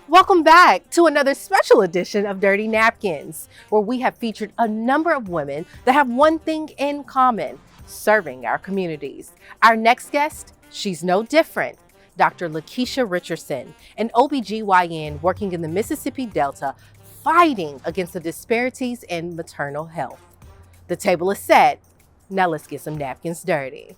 Welcome back to another special edition of Dirty Napkins, where we have featured a number of women that have one thing in common: serving our communities. Our next guest, she's no different. Dr. Lakeisha Richardson, an OB-GYN working in the Mississippi Delta, fighting against the disparities in maternal health. The table is set. Now let's get some napkins dirty.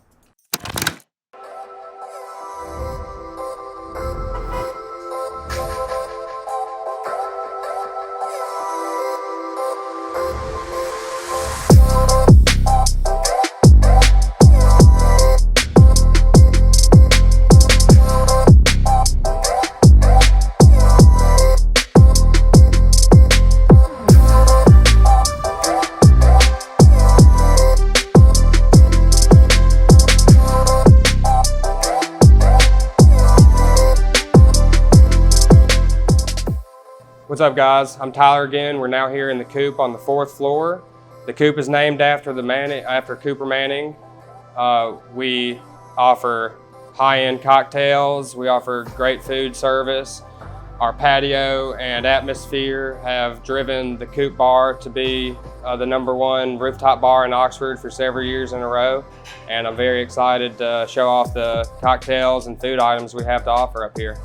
What's up, guys? I'm Tyler again. We're now here in the coop on the 4th floor. The coop is named after Cooper Manning. We offer high-end cocktails. We offer great food service. Our patio and atmosphere have driven the Coop Bar to be the #1 rooftop bar in Oxford for several years in a row. And I'm very excited to show off the cocktails and food items we have to offer up here.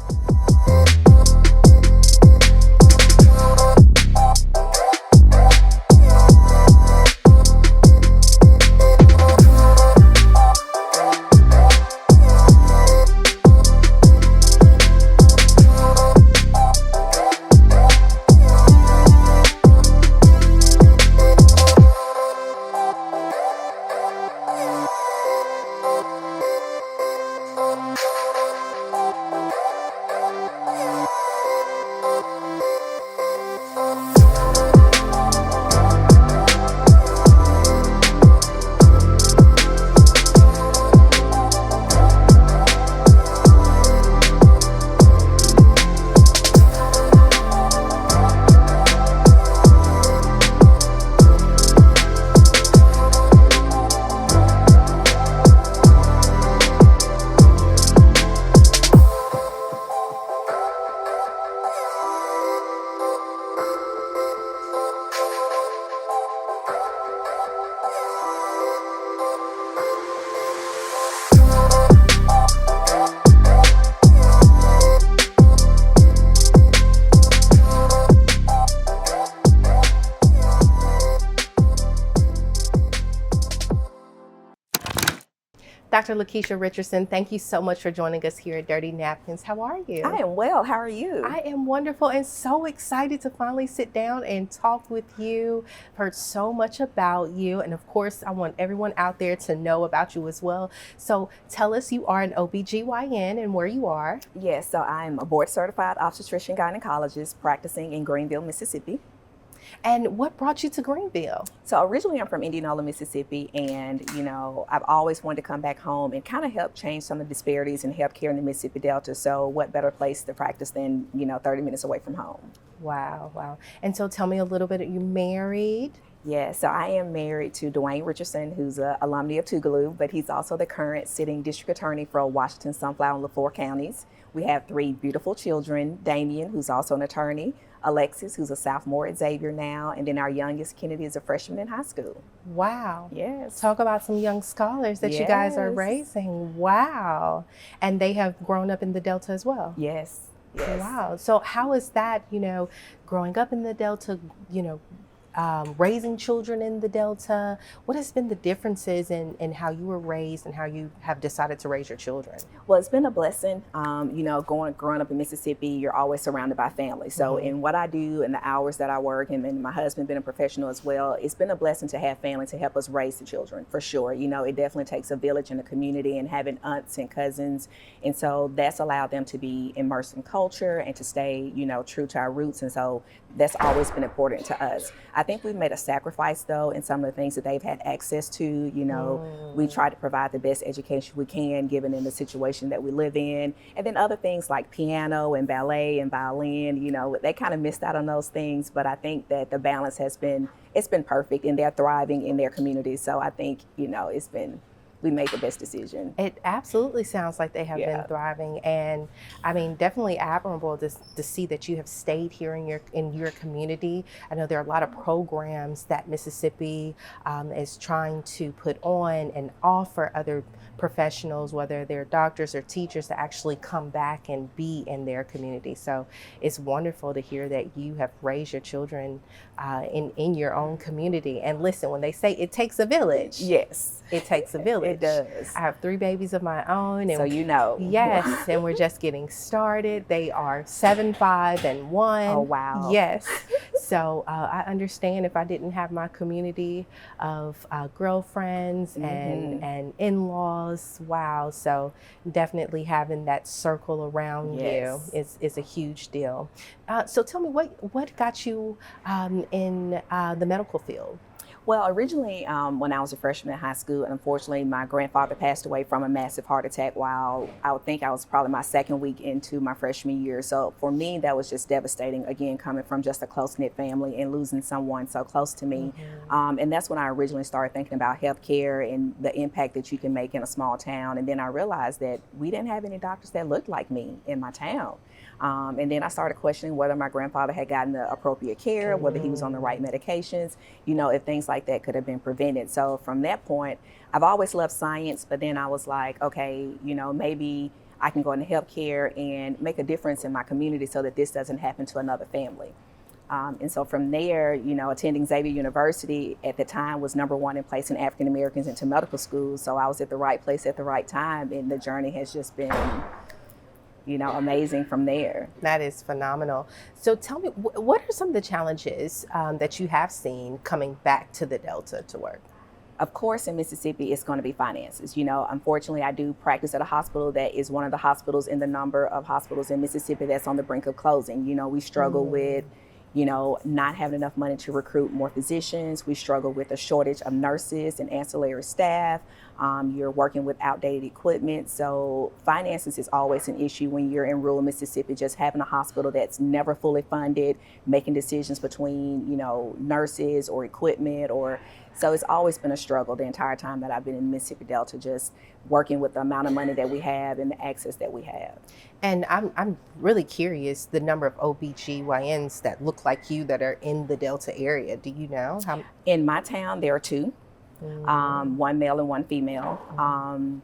Dr. Lakeisha Richardson, thank you so much for joining us here at Dirty Napkins. How are you? I am well. How are you? I am wonderful and so excited to finally sit down and talk with you. I've heard so much about you, and of course, I want everyone out there to know about you as well. So tell us, you are an OB-GYN and where you are. Yes, so I'm a board-certified obstetrician gynecologist practicing in Greenville, Mississippi. And what brought you to Greenville? So originally I'm from Indianola, Mississippi, and I've always wanted to come back home and kind of help change some of the disparities in healthcare in the Mississippi Delta. So what better place to practice than 30 minutes away from home? Wow, wow. And so tell me a little bit, are you married? Yeah, so I am married to Dwayne Richardson, who's an alumni of Tougaloo, but he's also the current sitting district attorney for Washington, Sunflower, and LaFleur counties. We have 3 beautiful children: Damien, who's also an attorney; Alexis, who's a sophomore at Xavier now, and then our youngest, Kennedy, is a freshman in high school. Wow. Yes. Talk about some young scholars that you guys are raising. Wow. And they have grown up in the Delta as well? Yes. Yes. Wow. So how is that, growing up in the Delta, raising children in the Delta? What has been the differences in how you were raised and how you have decided to raise your children? Well, it's been a blessing. Growing up in Mississippi, you're always surrounded by family. So in what I do and the hours that I work, and my husband being a professional as well, it's been a blessing to have family to help us raise the children, for sure. It definitely takes a village in a community, and having aunts and cousins. And so that's allowed them to be immersed in culture and to stay, true to our roots. And so that's always been important to us. I think we've made a sacrifice, though, in some of the things that they've had access to. We try to provide the best education we can, given in the situation that we live in. And then other things like piano and ballet and violin, they kind of missed out on those things. But I think that the balance it's been perfect, and they're thriving in their communities. So I think, it's been we made the best decision. It absolutely sounds like they have been thriving, and I mean, definitely admirable to see that you have stayed here in your community. I know there are a lot of programs that Mississippi is trying to put on and offer other professionals, whether they're doctors or teachers, to actually come back and be in their community. So it's wonderful to hear that you have raised your children in your own community. And listen, when they say it takes a village, yes, it takes a village. It does. I have 3 babies of my own, and so you know. Yes, and we're just getting started. They are 7, 5, and 1. Oh wow. Yes. So I understand if I didn't have my community of girlfriends and in-laws. Wow. So definitely having that circle around you is a huge deal. So tell me, what got you in the medical field? Well, originally, when I was a freshman in high school, unfortunately, my grandfather passed away from a massive heart attack while I would think I was probably my second week into my freshman year. So for me, that was just devastating, again, coming from just a close-knit family and losing someone so close to me. And that's when I originally started thinking about healthcare and the impact that you can make in a small town. And then I realized that we didn't have any doctors that looked like me in my town. And then I started questioning whether my grandfather had gotten the appropriate care, whether he was on the right medications, if things like that could have been prevented. So from that point, I've always loved science, but then I was like, okay, maybe I can go into healthcare and make a difference in my community so that this doesn't happen to another family. And so from there, attending Xavier University at the time was #1 in placing African Americans into medical school. So I was at the right place at the right time, and the journey has just been amazing from there. That is phenomenal. So tell me, what are some of the challenges that you have seen coming back to the Delta to work? Of course, in Mississippi, it's going to be finances. Unfortunately, I do practice at a hospital that is one of the hospitals in the number of hospitals in Mississippi that's on the brink of closing. We struggle with not having enough money to recruit more physicians. We struggle with a shortage of nurses and ancillary staff. You're working with outdated equipment. So finances is always an issue when you're in rural Mississippi, just having a hospital that's never fully funded, making decisions between, nurses or equipment so it's always been a struggle the entire time that I've been in Mississippi Delta, just working with the amount of money that we have and the access that we have. And I'm really curious, the number of OB-GYNs that look like you that are in the Delta area. Do you know? In my town, there are 2. 1 male and 1 female.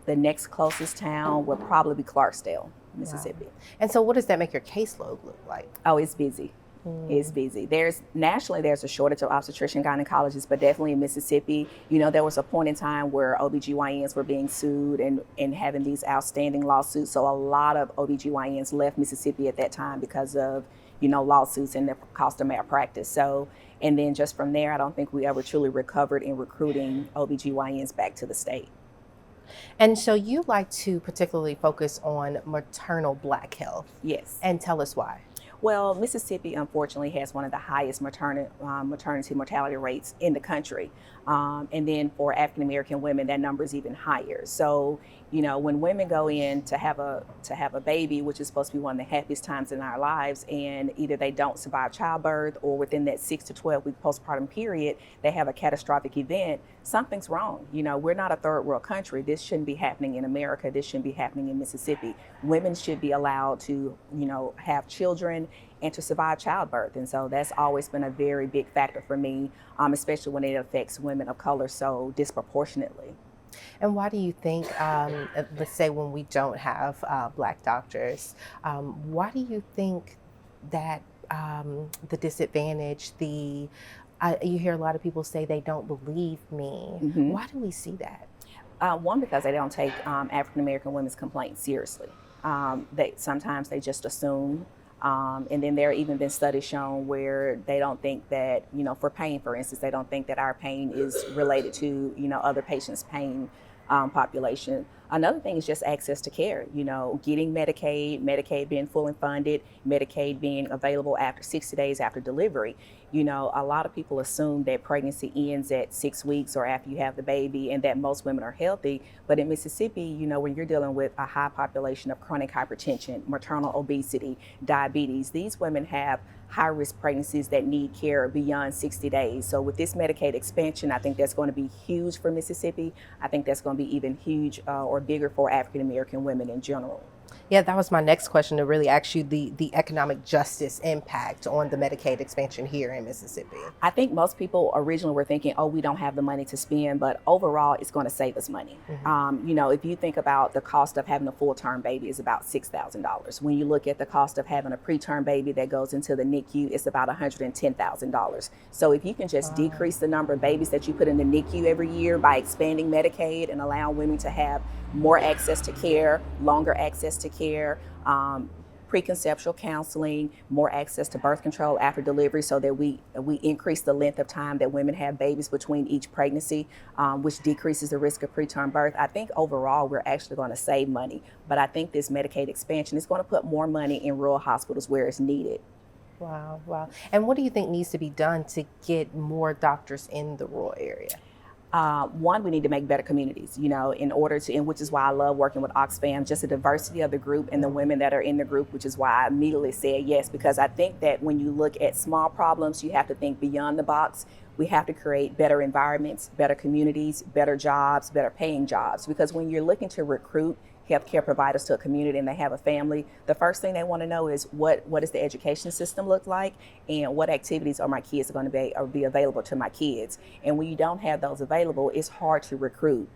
The next closest town would probably be Clarksdale, Mississippi. Wow. And so what does that make your caseload look like? Oh, it's busy. It's busy. Nationally, there's a shortage of obstetrician gynecologists, but definitely in Mississippi, there was a point in time where OB-GYNs were being sued and having these outstanding lawsuits. So a lot of OB-GYNs left Mississippi at that time because of, lawsuits and the cost of malpractice. So, and then just from there, I don't think we ever truly recovered in recruiting OB-GYNs back to the state. And so you like to particularly focus on maternal Black health. Yes. And tell us why. Well, Mississippi, unfortunately, has one of the highest maternity mortality rates in the country. And then for African American women, that number is even higher. So, when women go in to have a baby, which is supposed to be one of the happiest times in our lives, and either they don't survive childbirth or within that 6 to 12 week postpartum period, they have a catastrophic event, something's wrong. We're not a third world country. This shouldn't be happening in America. This shouldn't be happening in Mississippi. Women should be allowed to, have children and to survive childbirth. And so that's always been a very big factor for me, especially when it affects women of color so disproportionately. And why do you think, let's say when we don't have Black doctors, why do you think that the disadvantage, you hear a lot of people say they don't believe me. Why do we see that? One, because they don't take African American women's complaints seriously. Sometimes they just assume. And then there have even been studies shown where they don't think that, for pain, for instance, they don't think that our pain is related to, other patients' pain population. Another thing is just access to care, getting Medicaid being fully funded, Medicaid being available after 60 days after delivery. A lot of people assume that pregnancy ends at 6 weeks or after you have the baby and that most women are healthy. But in Mississippi, when you're dealing with a high population of chronic hypertension, maternal obesity, diabetes, these women have high-risk pregnancies that need care beyond 60 days. So with this Medicaid expansion, I think that's going to be huge for Mississippi. I think that's going to be even huge or bigger for African-American women in general. Yeah, that was my next question, to really ask you the economic justice impact on the Medicaid expansion here in Mississippi. I think most people originally were thinking, oh, we don't have the money to spend, but overall it's going to save us money. If you think about the cost of having a full-term baby is about $6,000. When you look at the cost of having a preterm baby that goes into the NICU, it's about $110,000. So if you can just decrease the number of babies that you put in the NICU every year by expanding Medicaid and allowing women to have more access to care, longer access to care, preconceptual counseling, more access to birth control after delivery, so that we increase the length of time that women have babies between each pregnancy, which decreases the risk of preterm birth. I think overall we're actually going to save money, but I think this Medicaid expansion is going to put more money in rural hospitals where it's needed. Wow. And what do you think needs to be done to get more doctors in the rural area? One, we need to make better communities, and which is why I love working with Oxfam, just the diversity of the group and the women that are in the group, which is why I immediately said yes, because I think that when you look at small problems, you have to think beyond the box. We have to create better environments, better communities, better jobs, better paying jobs, because when you're looking to recruit healthcare providers to a community and they have a family, the first thing they want to know is what does the education system look like, and what activities are my kids going to be available to my kids. And when you don't have those available, it's hard to recruit,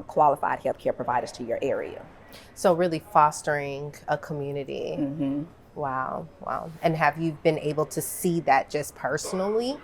qualified healthcare providers to your area. So really fostering a community. Mm-hmm. Wow. And have you been able to see that just personally?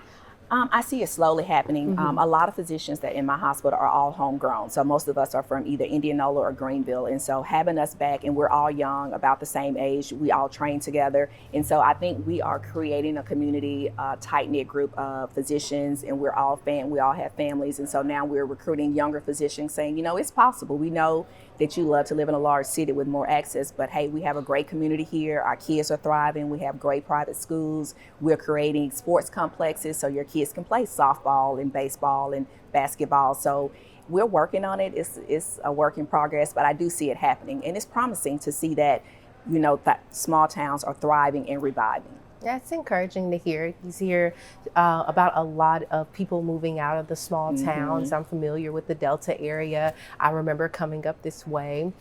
I see it slowly happening. A lot of physicians that in my hospital are all homegrown. So most of us are from either Indianola or Greenville. And so having us back, and we're all young, about the same age, we all train together. And so I think we are creating a community, a tight-knit group of physicians, and we all have families. And so now we're recruiting younger physicians saying, it's possible. We know that you love to live in a large city with more access, but hey, we have a great community here. Our kids are thriving. We have great private schools. We're creating sports complexes so your kids can play softball and baseball and basketball. So we're working on it. It's a work in progress, but I do see it happening. And it's promising to see that, that small towns are thriving and reviving. Yeah, it's encouraging to hear. You hear about a lot of people moving out of the small towns. I'm familiar with the Delta area. I remember coming up this way,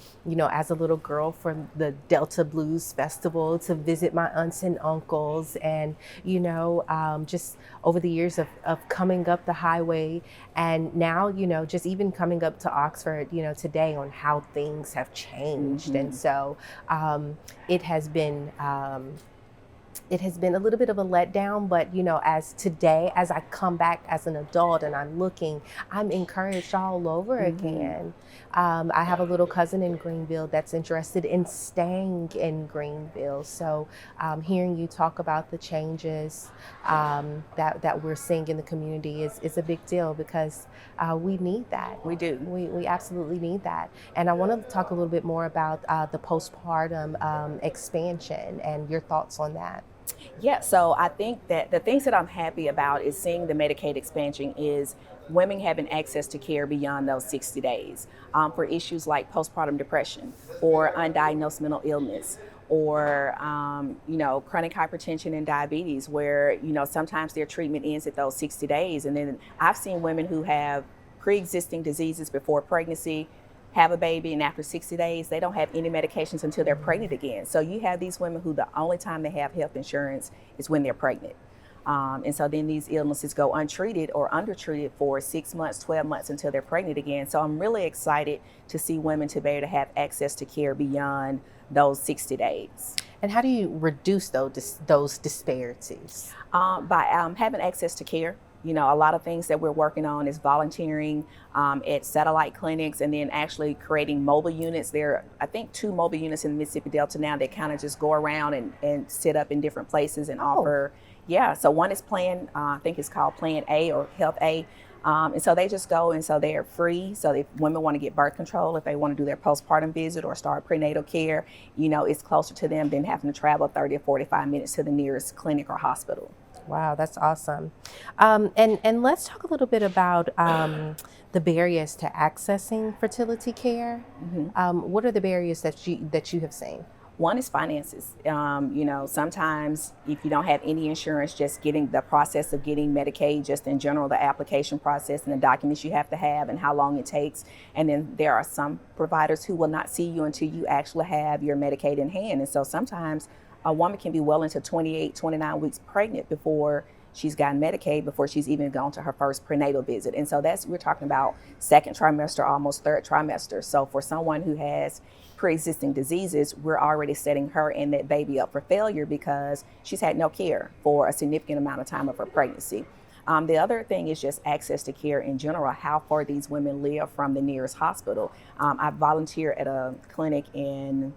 as a little girl for the Delta Blues Festival to visit my aunts and uncles. And, just over the years of coming up the highway, and now, just even coming up to Oxford, today, on how things have changed. And so it has been a little bit of a letdown, but as I come back as an adult and I'm encouraged all over again. I have a little cousin in Greenville that's interested in staying in Greenville. So hearing you talk about the changes that we're seeing in the community is a big deal, because we need that. We do. We absolutely need that. And I want to talk a little bit more about the postpartum expansion and your thoughts on that. Yeah, so I think that the things that I'm happy about is seeing the Medicaid expansion is women having access to care beyond those 60 days for issues like postpartum depression or undiagnosed mental illness or, chronic hypertension and diabetes, where, sometimes their treatment ends at those 60 days. And then I've seen women who have pre-existing diseases before pregnancy, have a baby, and after 60 days, they don't have any medications until they're pregnant again. So you have these women who the only time they have health insurance is when they're pregnant. And so then these illnesses go untreated or undertreated for 6 months, 12 months until they're pregnant again. So I'm really excited to see women to be able to have access to care beyond those 60 days. And how do you reduce those disparities? By having access to care. A lot of things that we're working on is volunteering at satellite clinics, and then actually creating mobile units. There are, I think, 2 mobile units in the Mississippi Delta now that kind of just go around and sit up in different places and offer. Yeah, so one is I think it's called Plan A or Health A. And so they just go, and so they're free. So if women want to get birth control, if they want to do their postpartum visit or start prenatal care, it's closer to them than having to travel 30 or 45 minutes to the nearest clinic or hospital. Wow, that's awesome. And let's talk a little bit about the barriers to accessing fertility care. What are the barriers that you have seen? One is finances. Sometimes if you don't have any insurance, just getting the process of getting Medicaid, just in general, the application process and the documents you have to have and how long it takes. And then there are some providers who will not see you until you actually have your Medicaid in hand. And so sometimes a woman can be well into 28, 29 weeks pregnant before she's gotten Medicaid, before she's even gone to her first prenatal visit. And so we're talking about second trimester, almost third trimester. So for someone who has pre-existing diseases, we're already setting her and that baby up for failure because she's had no care for a significant amount of time of her pregnancy. The other thing is just access to care in general, how far these women live from the nearest hospital. I volunteer at a clinic in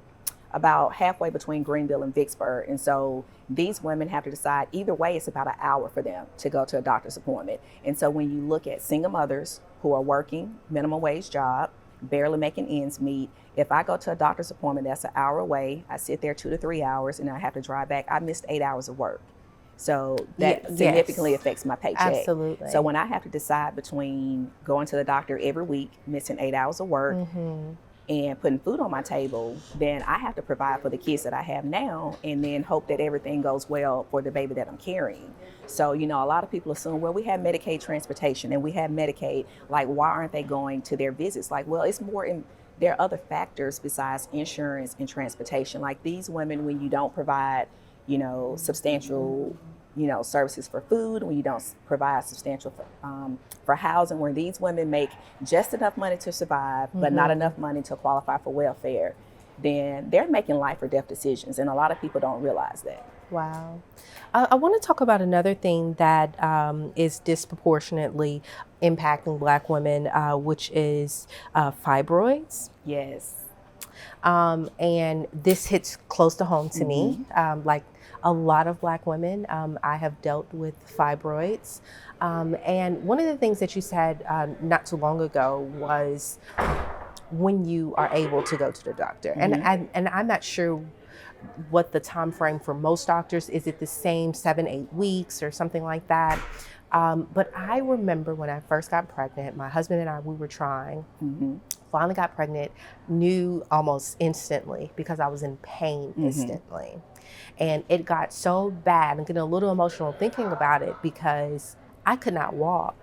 about halfway between Greenville and Vicksburg. And so these women have to decide, either way, it's about an hour for them to go to a doctor's appointment. And so when you look at single mothers who are working minimum wage job, barely making ends meet, if I go to a doctor's appointment that's an hour away, I sit there 2 to 3 hours and I have to drive back, I missed 8 hours of work. So that significantly affects my paycheck. Absolutely. So when I have to decide between going to the doctor every week, missing 8 hours of work, and putting food on my table, then I have to provide for the kids that I have now and then hope that everything goes well for the baby that I'm carrying. So, a lot of people assume, well, we have Medicaid transportation and we have Medicaid, like, why aren't they going to their visits? Like, well, it's more there are other factors besides insurance and transportation. Like these women, when you don't provide, substantial services for food, when you don't provide substantial for housing, where these women make just enough money to survive, but not enough money to qualify for welfare, then they're making life or death decisions. And a lot of people don't realize that. Wow. I want to talk about another thing that is disproportionately impacting Black women, which is fibroids. Yes. And this hits close to home to me. Like a lot of Black women, I have dealt with fibroids. And one of the things that you said not too long ago was when you are able to go to the doctor. And I'm not sure what the time frame for most doctors is. It the same 7-8 weeks or something like that? But I remember when I first got pregnant, my husband and I, we were trying, finally got pregnant, knew almost instantly because I was in pain instantly. And it got so bad, I'm getting a little emotional thinking about it because I could not walk.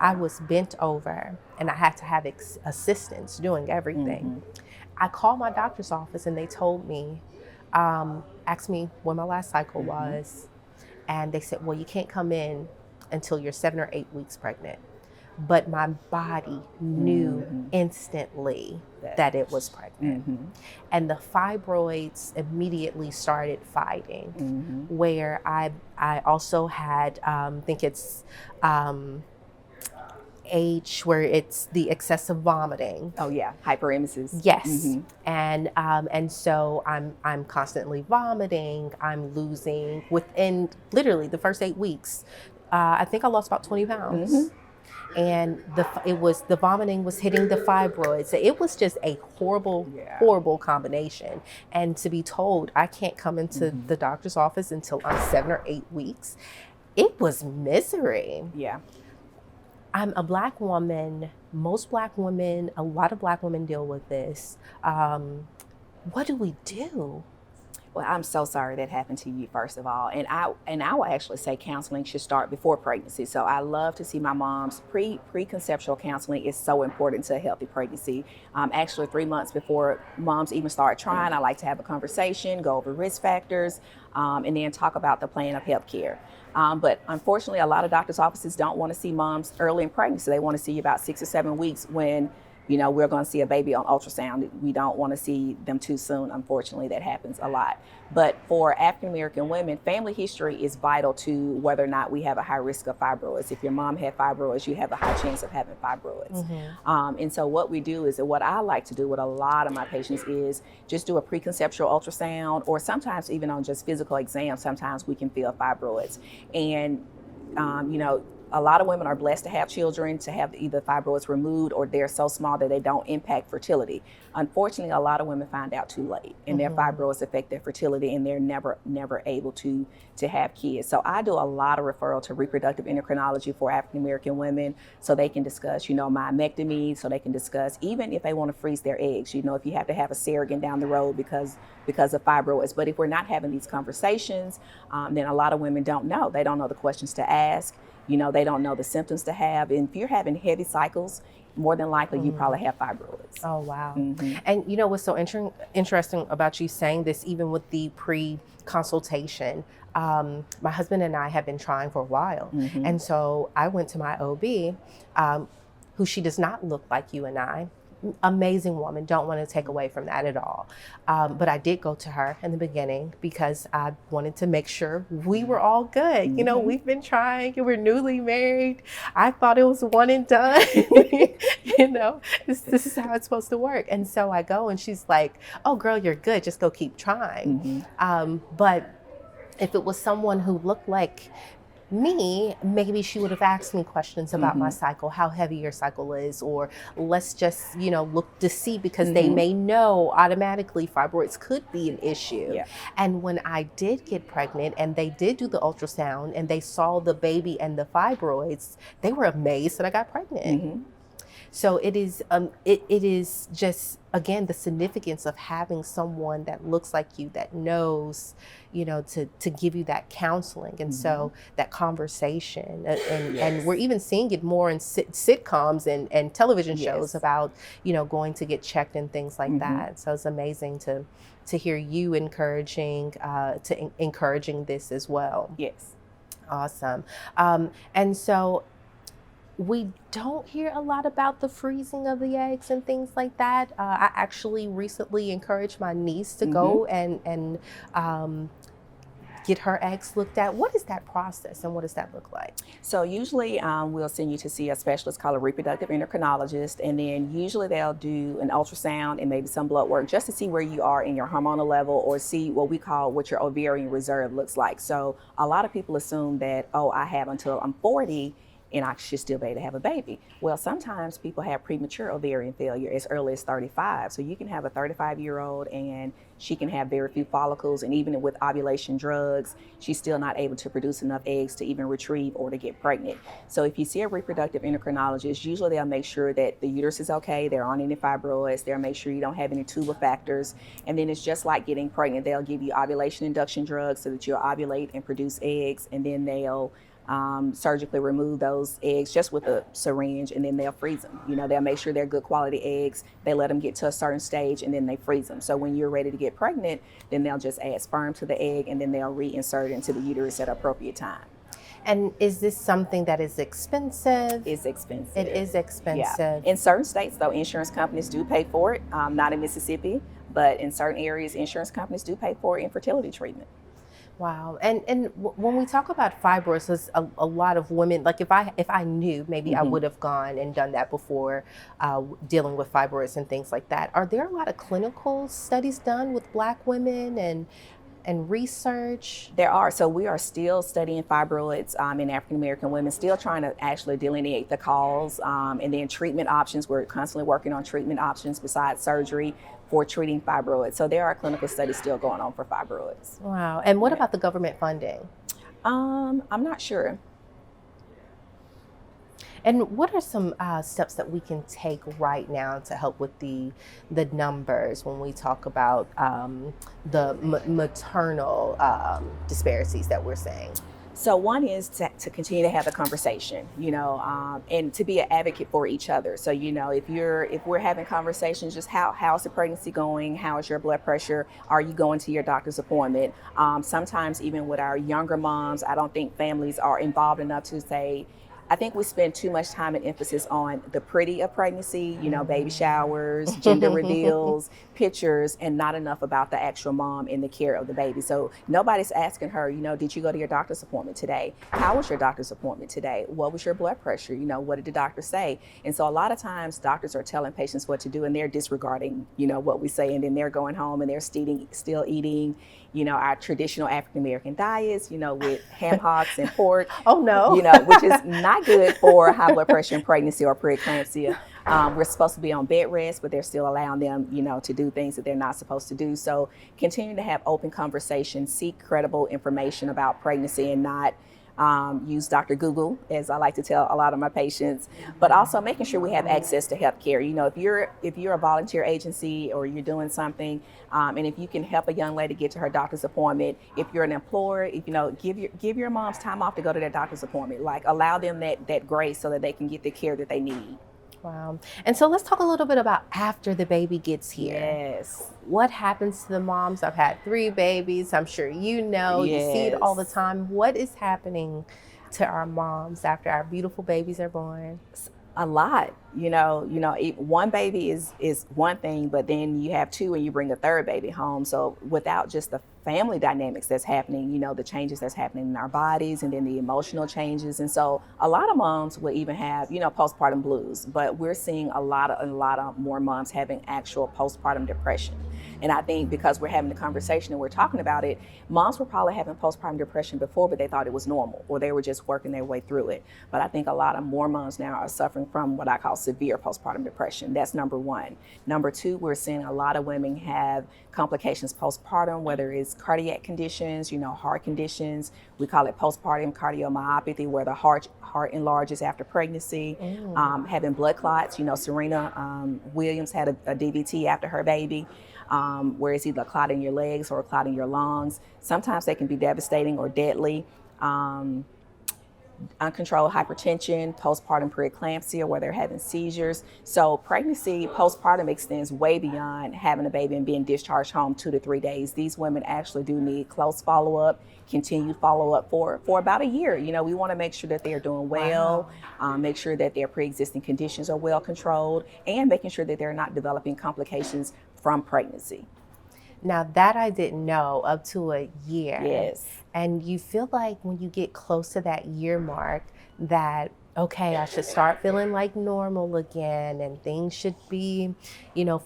I was bent over and I had to have assistance doing everything. I called my doctor's office and they told me, asked me when my last cycle was, and they said, well, you can't come in until you're 7 or 8 weeks pregnant. But my body knew instantly that it was pregnant. And the fibroids immediately started fighting, where I also had, I think it's age where it's the excessive vomiting. Oh yeah, hyperemesis. Yes. And so I'm constantly vomiting. I'm losing within literally the first 8 weeks. I think I lost about 20 pounds. And the vomiting was hitting the fibroids. It was just a horrible combination. And to be told I can't come into the doctor's office until I'm 7 or 8 weeks, it was misery. Yeah. I'm a Black woman. Most Black women, a lot of Black women deal with this. What do we do? Well, I'm so sorry that happened to you, first of all. And I will actually say counseling should start before pregnancy. So I love to see my moms. Preconceptual counseling is so important to a healthy pregnancy. Actually, 3 months before moms even start trying, I like to have a conversation, go over risk factors, and then talk about the plan of health care. But unfortunately, a lot of doctors' offices don't want to see moms early in pregnancy. They want to see you about 6 or 7 weeks when, we're going to see a baby on ultrasound. We don't want to see them too soon. Unfortunately, that happens a lot. But for African American women, family history is vital to whether or not we have a high risk of fibroids. If your mom had fibroids, you have a high chance of having fibroids. And so what we do is, what I like to do with a lot of my patients is just do a preconceptual ultrasound, or sometimes even on just physical exams, sometimes we can feel fibroids. And, a lot of women are blessed to have children, to have either fibroids removed or they're so small that they don't impact fertility. Unfortunately, a lot of women find out too late, and their fibroids affect their fertility, and they're never able to have kids. So I do a lot of referral to reproductive endocrinology for African American women, so they can discuss, myomectomy, so they can discuss even if they want to freeze their eggs. If you have to have a surrogate down the road because of fibroids. But if we're not having these conversations, then a lot of women don't know. They don't know the questions to ask. They don't know the symptoms to have. And if you're having heavy cycles, more than likely you probably have fibroids. Oh, wow. And what's so interesting about you saying this, even with the pre-consultation, my husband and I have been trying for a while. And so I went to my OB, who she does not look like you and I. Amazing woman, don't want to take away from that at all. But I did go to her in the beginning because I wanted to make sure we were all good. We've been trying, we're newly married. I thought it was one and done. This is how it's supposed to work. And so I go and she's like, oh girl, you're good, just go keep trying. But if it was someone who looked like me, maybe she would have asked me questions about my cycle, how heavy your cycle is, or let's just, look to see, because they may know automatically fibroids could be an issue. Yeah. And when I did get pregnant and they did do the ultrasound and they saw the baby and the fibroids, they were amazed that I got pregnant. So it is just, again, the significance of having someone that looks like you, that knows, to give you that counseling. And so that conversation, and we're even seeing it more in sitcoms and television shows about, going to get checked and things like that. So it's amazing to hear you encouraging this as well. Yes. Awesome. And so we don't hear a lot about the freezing of the eggs and things like that. I actually recently encouraged my niece to go and get her eggs looked at. What is that process and what does that look like? So usually we'll send you to see a specialist called a reproductive endocrinologist, and then usually they'll do an ultrasound and maybe some blood work just to see where you are in your hormonal level, or see what your ovarian reserve looks like. So a lot of people assume that, I have until I'm 40 and I should still be able to have a baby. Well, sometimes people have premature ovarian failure as early as 35. So you can have a 35-year-old and she can have very few follicles, and even with ovulation drugs, she's still not able to produce enough eggs to even retrieve or to get pregnant. So if you see a reproductive endocrinologist, usually they'll make sure that the uterus is okay, there aren't any fibroids, they'll make sure you don't have any tubal factors, and then it's just like getting pregnant. They'll give you ovulation induction drugs so that you'll ovulate and produce eggs, and then they'll surgically remove those eggs just with a syringe, and then they'll freeze them. They'll make sure they're good quality eggs. They let them get to a certain stage and then they freeze them. So when you're ready to get pregnant, then they'll just add sperm to the egg and then they'll reinsert it into the uterus at an appropriate time. And is this something that is expensive? It's expensive. It is expensive. Yeah. In certain states, though, insurance companies do pay for it. Not in Mississippi, but in certain areas, insurance companies do pay for infertility treatment. Wow. And when we talk about fibroids, there's a lot of women, like if I knew, maybe I would have gone and done that before, dealing with fibroids and things like that. Are there a lot of clinical studies done with Black women and research? There are. So we are still studying fibroids in African American women, still trying to actually delineate the cause, and then treatment options. We're constantly working on treatment options besides surgery for treating fibroids. So there are clinical studies still going on for fibroids. Wow. And what about the government funding? I'm not sure. And what are some steps that we can take right now to help with the numbers when we talk about the maternal disparities that we're seing? So one is to continue to have a conversation, and to be an advocate for each other. So, if we're having conversations, just how's the pregnancy going? How is your blood pressure? Are you going to your doctor's appointment? Sometimes even with our younger moms, I don't think families are involved enough to say, I think we spend too much time and emphasis on the pretty of pregnancy, baby showers, gender reveals, pictures, and not enough about the actual mom and the care of the baby. So nobody's asking her, did you go to your doctor's appointment today? How was your doctor's appointment today? What was your blood pressure? What did the doctor say? And so a lot of times doctors are telling patients what to do and they're disregarding, what we say, and then they're going home and they're still eating our traditional African American diets, with ham hocks and pork. Oh no. Which is not good for high blood pressure in pregnancy or preeclampsia. We're supposed to be on bed rest, but they're still allowing them, to do things that they're not supposed to do. So continue to have open conversations, seek credible information about pregnancy, and not use Dr. Google, as I like to tell a lot of my patients, but also making sure we have access to health care. If you're a volunteer agency or you're doing something, and if you can help a young lady get to her doctor's appointment, if you're an employer, give your moms time off to go to their doctor's appointment. Like, allow them that grace so that they can get the care that they need. Wow. And so let's talk a little bit about after the baby gets here. Yes. What happens to the moms? I've had 3 babies. I'm sure you see it all the time. What is happening to our moms after our beautiful babies are born? A lot. One baby is one thing, but then you have 2 and you bring a 3rd baby home. So without just the family dynamics that's happening, the changes that's happening in our bodies, and then the emotional changes. And so a lot of moms will even have, postpartum blues, but we're seeing a lot of more moms having actual postpartum depression. And I think because we're having the conversation and we're talking about it, moms were probably having postpartum depression before, but they thought it was normal, or they were just working their way through it. But I think a lot of more moms now are suffering from what I call severe postpartum depression. That's number 1. Number 2, we're seeing a lot of women have complications postpartum, whether it's cardiac conditions, heart conditions. We call it postpartum cardiomyopathy, where the heart enlarges after pregnancy, having blood clots. Serena Williams had a DVT after her baby, where it's either a clot in your legs or a clot in your lungs. Sometimes they can be devastating or deadly. Uncontrolled hypertension, postpartum preeclampsia, where they're having seizures. So pregnancy, postpartum extends way beyond having a baby and being discharged home 2 to 3 days. These women actually do need close follow-up, continued follow-up for about a year. We want to make sure that they're doing well, make sure that their pre-existing conditions are well controlled, and making sure that they're not developing complications from pregnancy. Now that I didn't know, up to a year. Yes. And you feel like when you get close to that year mark that, okay, I should start feeling like normal again and things should be,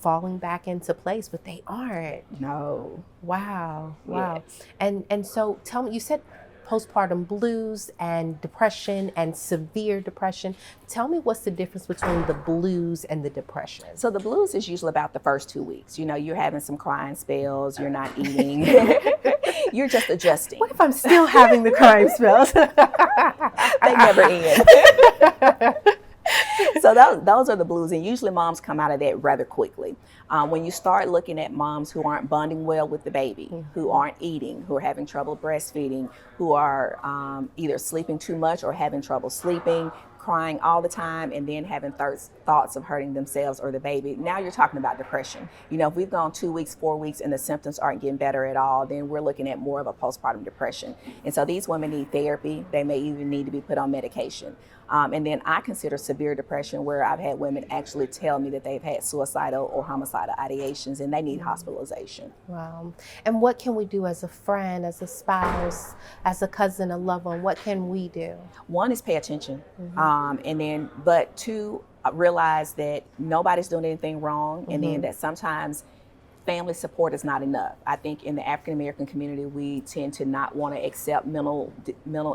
falling back into place, but they aren't. No. Wow. Yes. And so tell me, you said postpartum blues and depression and severe depression. Tell me, what's the difference between the blues and the depression? So the blues is usually about the first 2 weeks. You're having some crying spells, you're not eating, you're just adjusting. What if I'm still having the crying spells? They never end. So those are the blues, and usually moms come out of that rather quickly. When you start looking at moms who aren't bonding well with the baby, who aren't eating, who are having trouble breastfeeding, who are either sleeping too much or having trouble sleeping, crying all the time, and then having thoughts of hurting themselves or the baby. Now you're talking about depression. If we've gone 2 weeks, 4 weeks, and the symptoms aren't getting better at all, then we're looking at more of a postpartum depression. And so these women need therapy. They may even need to be put on medication. And then I consider severe depression where I've had women actually tell me that they've had suicidal or homicidal ideations and they need hospitalization. Wow. And what can we do as a friend, as a spouse, as a cousin, a loved one? What can we do? One is pay attention. But 2, realize that nobody's doing anything wrong. And then that sometimes family support is not enough. I think in the African American community, we tend to not want to accept mental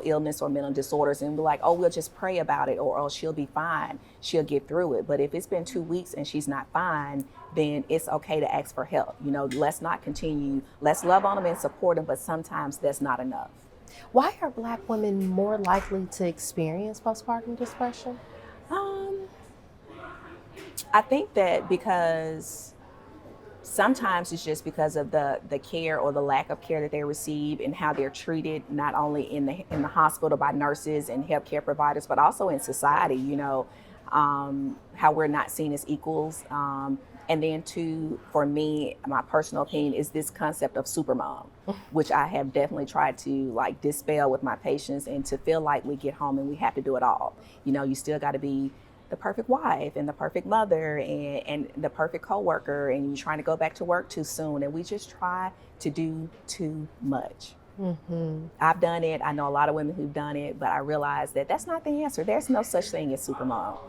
illness or mental disorders and be like, oh, we'll just pray about it, or oh, she'll be fine, she'll get through it. But if it's been 2 weeks and she's not fine, then it's okay to ask for help. Let's not continue. Let's love on them and support them, but sometimes that's not enough. Why are Black women more likely to experience postpartum depression? I think that because sometimes it's just because of the care or the lack of care that they receive and how they're treated, not only in the hospital by nurses and healthcare providers, but also in society, how we're not seen as equals. And then 2, for me, my personal opinion is this concept of supermom, which I have definitely tried to dispel with my patients, and to feel like we get home and we have to do it all. You still got to be the perfect wife and the perfect mother and the perfect coworker, and you're trying to go back to work too soon, and we just try to do too much. I've done it. I know a lot of women who've done it, but I realize that that's not the answer. There's no such thing as supermom.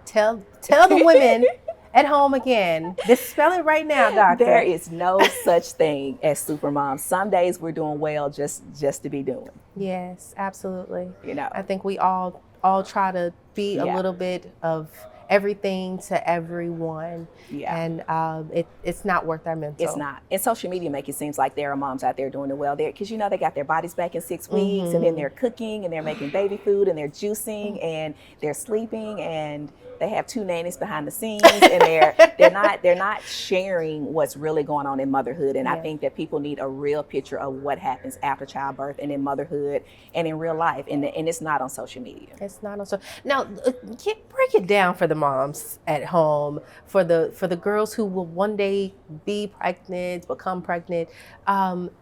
Tell the women At home again. Just spell it right now, doctor. There is no such thing as supermom. Some days we're doing well just to be doing. Yes, absolutely. You know, I think we all try to be a little bit of everything to everyone. Yeah. And it's not worth our mental. It's not. And social media make it seem like there are moms out there doing it well there, because they got their bodies back in 6 weeks, and then they're cooking and they're making baby food and they're juicing and they're sleeping and they have 2 nannies behind the scenes, and they're not sharing what's really going on in motherhood. And I think that people need a real picture of what happens after childbirth and in motherhood and in real life, and it's not on social media. It's not on social. Now, break it down for the moms at home, for the girls who will one day be pregnant, become pregnant.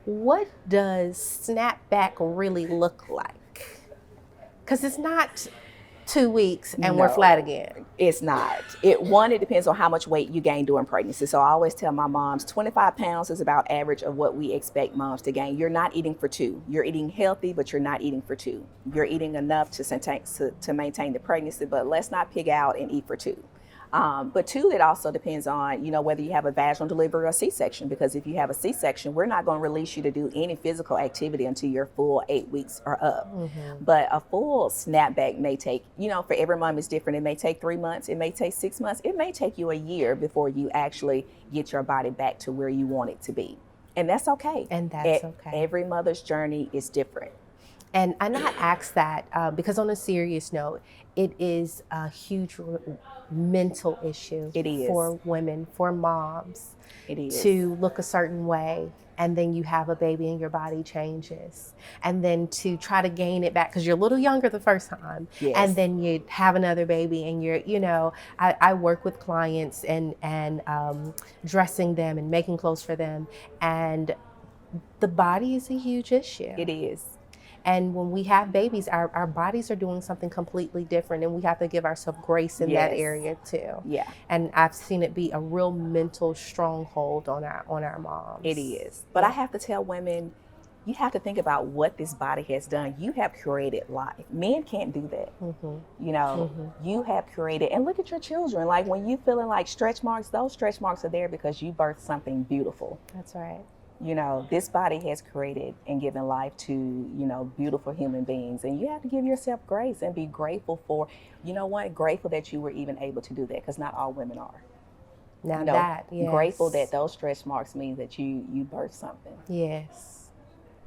What does snapback really look like? Because it's not 2 weeks and we're flat again. It's not. It depends on how much weight you gain during pregnancy. So I always tell my moms 25 pounds is about average of what we expect moms to gain. You're not eating for 2. You're eating healthy, but you're not eating for 2. You're eating enough to maintain the pregnancy, but let's not pig out and eat for 2. But 2, it also depends on, whether you have a vaginal delivery or a C-section, because if you have a C-section, we're not going to release you to do any physical activity until you're full 8 weeks or up. But a full snapback may take, for every mom is different. It may take 3 months. It may take 6 months. It may take you a year before you actually get your body back to where you want it to be. And that's okay. And that's okay. Every mother's journey is different. And I not ask that because on a serious note, it is a huge mental issue. It is. For women, for moms. It is. To look a certain way, and then you have a baby and your body changes. And then to try to gain it back, because you're a little younger the first time. Yes. And then you have another baby and you're, I work with clients and dressing them and making clothes for them. And the body is a huge issue. It is. And when we have babies, our bodies are doing something completely different, and we have to give ourselves grace in that area too. Yeah. And I've seen it be a real mental stronghold on our moms. It is. But I have to tell women, you have to think about what this body has done. You have created life. Men can't do that. You have created, and look at your children. Like when you feeling like stretch marks, those stretch marks are there because you birthed something beautiful. That's right. This body has created and given life to, beautiful human beings. And you have to give yourself grace and be grateful for, grateful that you were even able to do that, because not all women are. Grateful that those stretch marks mean that you birthed something. Yes,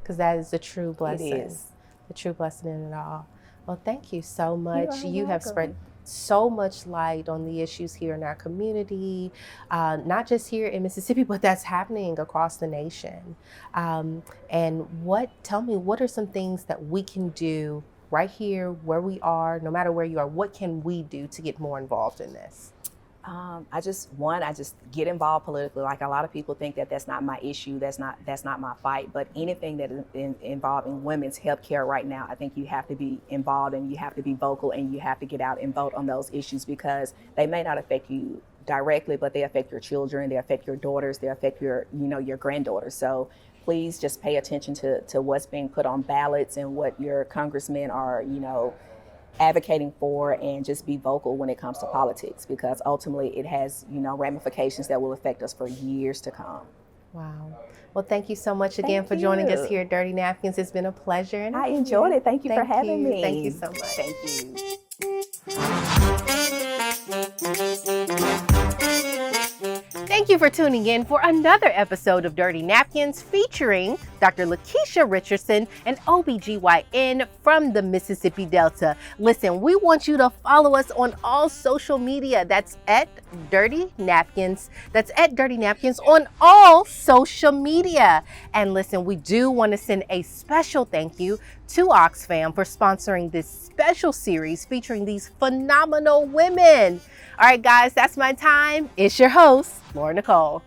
because that is the true blessing. It is. The true blessing in it all. Well, thank you so much. You have welcome. spread so much light on the issues here in our community, not just here in Mississippi, but that's happening across the nation. And tell me, what are some things that we can do right here where we are, no matter where you are? What can we do to get more involved in this? I just get involved politically. Like a lot of people think that that's not my issue, that's not my fight. But anything that is involving women's health care right now, I think you have to be involved, and you have to be vocal, and you have to get out and vote on those issues, because they may not affect you directly, but they affect your children, they affect your daughters, they affect your granddaughters. So please just pay attention to what's being put on ballots and what your congressmen are, advocating for, and just be vocal when it comes to politics, because ultimately it has, ramifications that will affect us for years to come. Wow. Well, thank you so much again for joining us here at Dirty Napkins. It's been a pleasure. And I enjoyed it. Thank you for having me. Thank you so much. Thank you. Thank you for tuning in for another episode of Dirty Napkins featuring Dr. Lakeisha Richardson, an Ob-Gyn from the Mississippi Delta. Listen, we want you to follow us on all social media. That's at Dirty Napkins. That's at Dirty Napkins on all social media. And listen, we do want to send a special thank you to Oxfam for sponsoring this special series featuring these phenomenal women. All right, guys, that's my time. It's your host, Nicole.